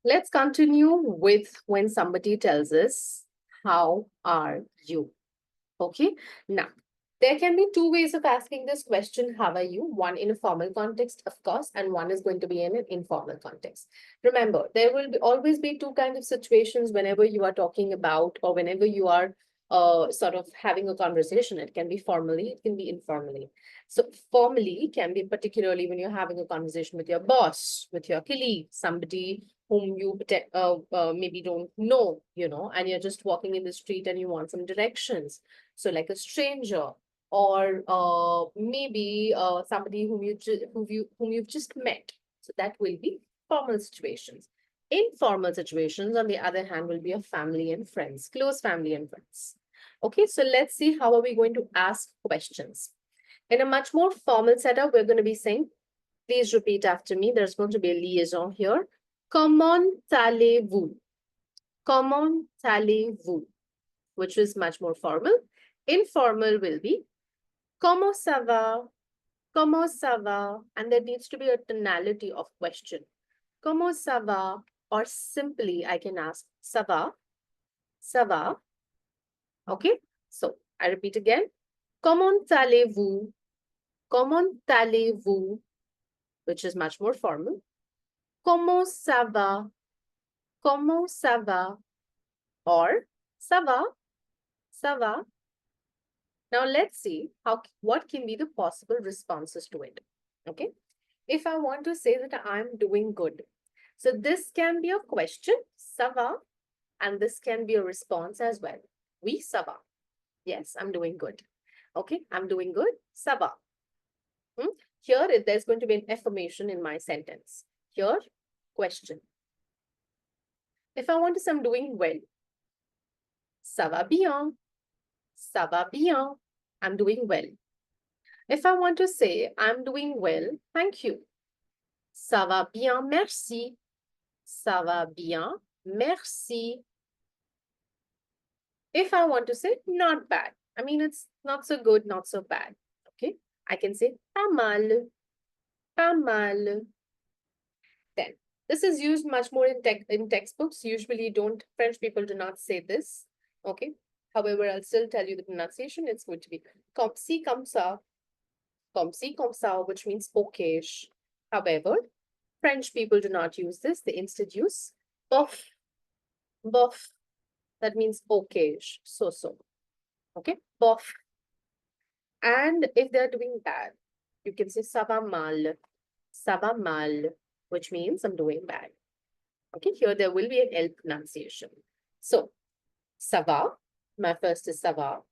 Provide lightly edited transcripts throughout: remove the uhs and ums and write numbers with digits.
Let's continue with when somebody tells us, how are you? Okay. Now, there can be two ways of asking this question, how are you? One in a formal context, of course, and one is going to be in an informal context. Remember, there will always be two kinds of situations whenever you are talking about or whenever you are sort of having a conversation. It can be formally, it can be informally. So formally can be particularly when you're having a conversation with your boss, with your colleague, somebody whom you maybe don't know, and you're just walking in the street and you want some directions. So like a stranger, or maybe somebody whom you've just met. So that will be formal situations. Informal situations, on the other hand, will be a family and friends, close family and friends. Okay, so let's see how are we going to ask questions. In a much more formal setup, we're going to be saying, please repeat after me. There's going to be a liaison here. Comment allez-vous? Comment allez-vous? Which is much more formal. Informal will be comment ça va? Comment ça va? And there needs to be a tonality of question. Comment ça va? Or simply I can ask ça va? Ça va? Okay. So I repeat again. Comment allez-vous? Comment allez-vous? Which is much more formal. Comment ça va? Comment ça va? Or ça va? Ça va? Now let's see what can be the possible responses to it. Okay. If I want to say that I'm doing good, so this can be a question, ça va, and this can be a response as well. Oui, ça va. Yes, I'm doing good. Okay, I'm doing good. Ça va. Here, there's going to be an affirmation in my sentence. Here, question. If I want to say I'm doing well, ça va bien. Ça va bien. I'm doing well. If I want to say I'm doing well, thank you. Ça va bien, merci. Ça va bien, merci. If I want to say not bad, I mean, it's not so good, not so bad. Okay, I can say pas mal, pas mal. Then this is used much more in textbooks. Usually French people do not say this. Okay, however, I'll still tell you the pronunciation. It's going to be comme ci, comme ci, comme ça, which means okayish. However, French people do not use this. They instead use bof, bof. That means okayish, so. Okay, bof. And if they're doing bad, you can say ça va mal, which means I'm doing bad. Okay, here there will be an L pronunciation. So, ça va, my first is ça va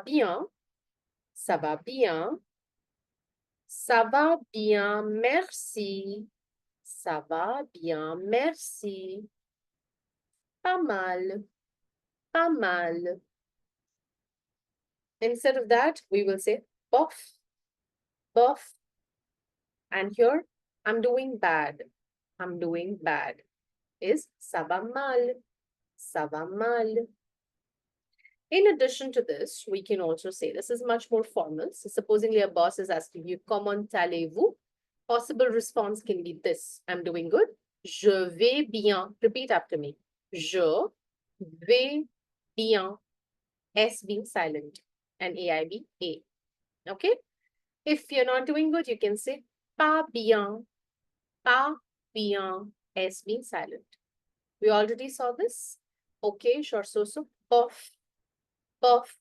bien, ça va bien, ça va bien, merci, ça va bien, merci, pas mal, pas mal. Instead of that, we will say bof, bof. And here, I'm doing bad. I'm doing bad is ça va mal, ça va mal. In addition to this, we can also say this is much more formal. So supposingly a boss is asking you, comment allez-vous? Possible response can be this, I'm doing good. Je vais bien. Repeat after me. Je vais bien. S being silent and AIB, A. Okay? If you're not doing good, you can say pas bien, pas bien, S being silent. We already saw this. Okay, sure, so, puff, puff.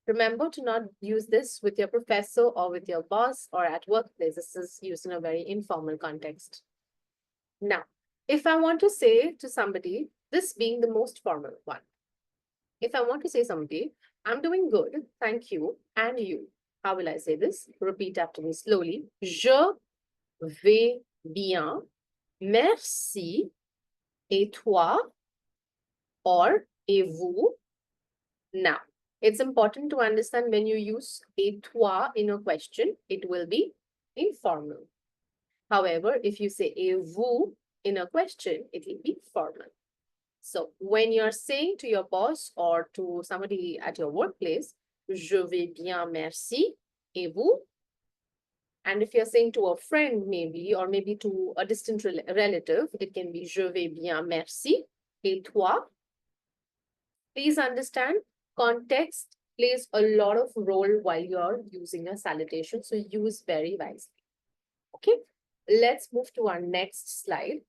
Remember to not use this with your professor or with your boss or at workplace. This is used in a very informal context. Now, if I want to say to somebody, this being the most formal one, if I want to say somebody, I'm doing good, thank you, and you. How will I say this? Repeat after me slowly. Je vais bien, merci, et toi, or et vous. Now, it's important to understand when you use et toi in a question, it will be informal. However, if you say et vous in a question, it will be formal. So when you're saying to your boss or to somebody at your workplace, je vais bien, merci, et vous? And if you're saying to a friend, maybe, or maybe to a distant relative, it can be je vais bien, merci. Et toi? Please understand, context plays a lot of role while you're using a salutation. So use very wisely. Okay, let's move to our next slide.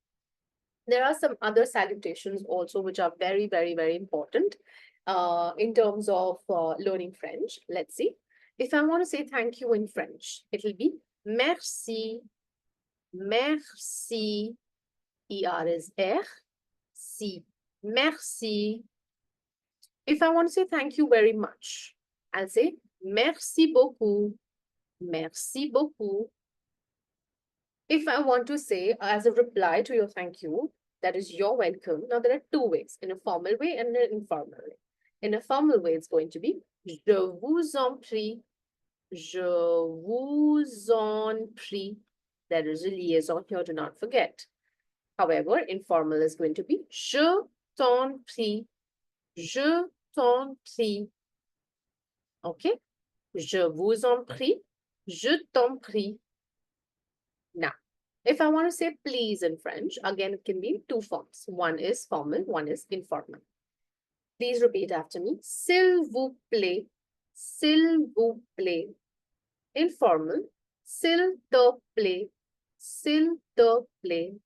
There are some other salutations also which are very, very, very important in terms of learning French. Let's see. If I want to say thank you in French, it will be merci, merci. ER is R, C, merci. If I want to say thank you very much, I'll say merci beaucoup, merci beaucoup. If I want to say as a reply to your thank you, that is you're welcome. Now there are two ways, in a formal way and an informal way. In a formal way, it's going to be je vous en prie, je vous en prie. There is a liaison here, do not forget. However, informal is going to be je t'en prie, je t'en prie. Okay? Je vous en prie, je t'en prie. Now, if I want to say please in French, again, it can be in two forms. One is formal, one is informal. Please repeat after me. S'il vous plaît, s'il vous plaît. Informal, s'il te plaît, s'il te plaît.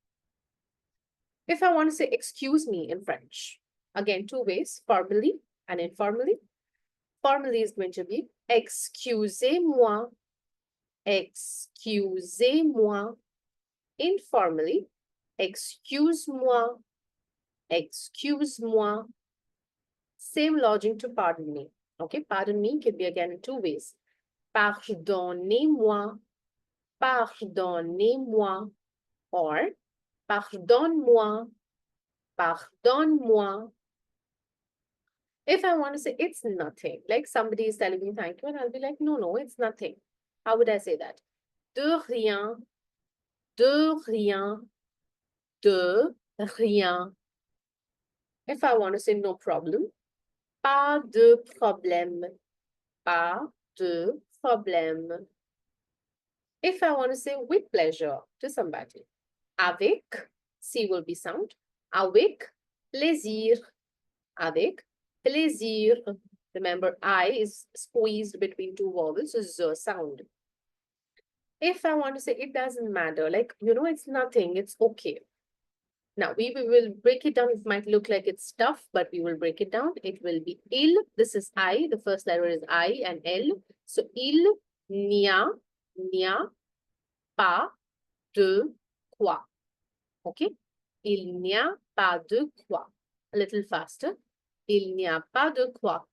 If I want to say excuse me in French, again, two ways, formally and informally. Formally is going to be excusez-moi, excusez-moi. Informally, excuse-moi, excuse-moi. Same logic to pardon me. Okay, pardon me can be again in two ways. Pardonnez-moi, pardonnez-moi, or pardonne-moi, pardonne-moi. If I want to say it's nothing, like somebody is telling me thank you, and I'll be like, no, no, it's nothing. How would I say that? De rien, de rien, de rien. If I want to say no problem, pas de problème, pas de problème. If I want to say with pleasure to somebody, avec, C will be sound, avec plaisir, avec plaisir. Remember, I is squeezed between two vowels, so Z sound. If I want to say it doesn't matter, like, it's nothing, it's okay. Now, we will break it down. It might look like it's tough, but we will break it down. It will be il. This is I. The first letter is I and L. So, il n'y a pas de quoi. Okay? Il n'y a pas de quoi. A little faster. Il n'y a pas de quoi.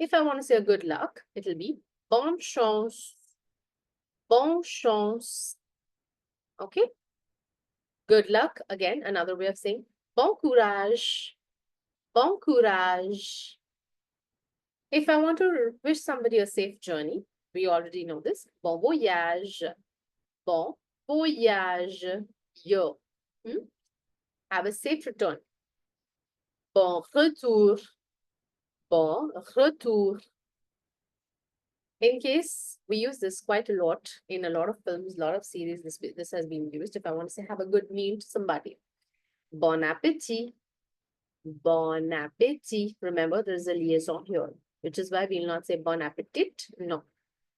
If I want to say a good luck, it will be bonne chance. Bonne chance. Okay? Good luck, again, another way of saying bon courage. Bon courage. If I want to wish somebody a safe journey, we already know this. Bon voyage. Bon voyage. Yo. Have a safe return. Bon retour. Bon retour. In case we use this quite a lot in a lot of films, a lot of series, this has been used. If I want to say have a good meal to somebody. Bon appétit. Bon appétit. Remember, there's a liaison here, which is why we'll not say bon appetit. No.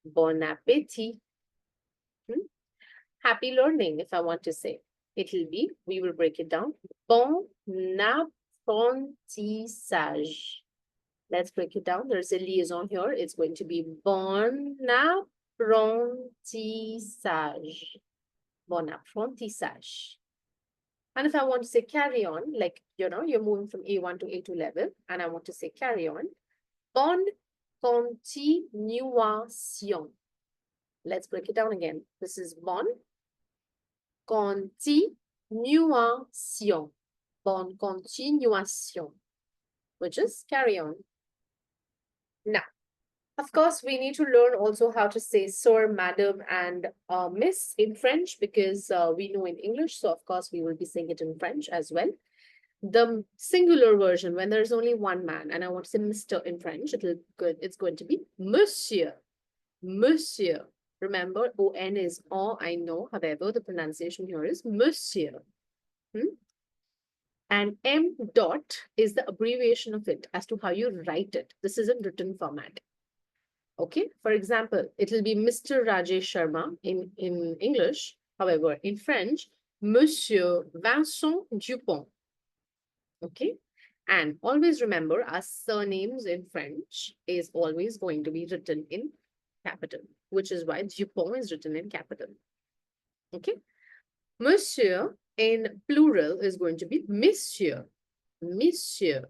Bon appétit. Happy learning, if I want to say. It will be, we will break it down. Bon apprentissage. Let's break it down. There's a liaison here. It's going to be bon apprentissage. Bon apprentissage. And if I want to say carry on, like, you're moving from A1 to A2 level, and I want to say carry on, bonne continuation. Let's break it down again. This is bonne continuation. Bonne continuation, which is carry on. Now, of course, we need to learn also how to say sir, madam, and miss in French, because we know in English. So, of course, we will be saying it in French as well. The singular version, when there's only one man, and I want to say Mr. in French, it's going to be monsieur. Monsieur. Remember, on is on, I know. However, the pronunciation here is monsieur. And M dot is the abbreviation of it as to how you write it. This is in written format. Okay, for example, it will be Mr. Rajesh Sharma in English. However, in French, Monsieur Vincent Dupont. Okay, and always remember our surnames in French is always going to be written in capital, which is why Dupont is written in capital. Okay, Monsieur in plural is going to be Monsieur, Monsieur,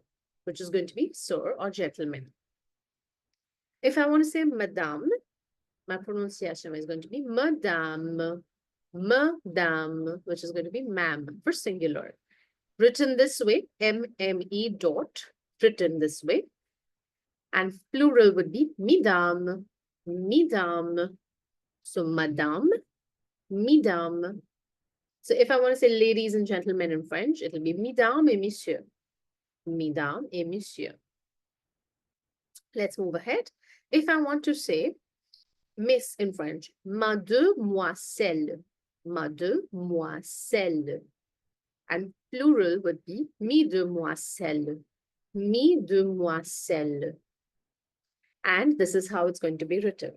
which is going to be sir or gentleman. If I want to say Madame, my pronunciation is going to be Madame, Madame, which is going to be ma'am for singular. Written this way, M-M-E dot, written this way. And plural would be Mesdames, Mesdames. So Madame, Mesdames. So if I want to say ladies and gentlemen in French, it'll be Mesdames et Messieurs. Mesdames et Messieurs. Let's move ahead. If I want to say Miss in French, Mademoiselle, Mademoiselle. And plural would be Mesdemoiselles, Mesdemoiselles. And this is how it's going to be written.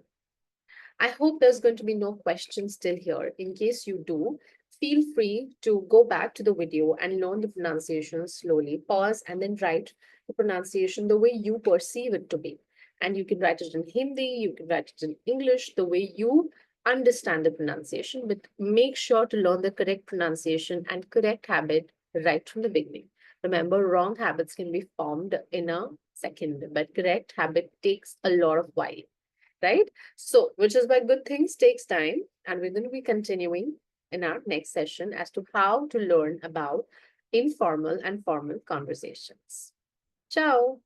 I hope there's going to be no questions still here. In case you do, feel free to go back to the video and learn the pronunciation slowly. Pause and then write the pronunciation the way you perceive it to be. And you can write it in Hindi, you can write it in English, the way you understand the pronunciation, but make sure to learn the correct pronunciation and correct habit right from the beginning. Remember, wrong habits can be formed in a second, but correct habit takes a lot of while, right? So, which is why good things takes time, and we're going to be continuing in our next session as to how to learn about informal and formal conversations. Ciao.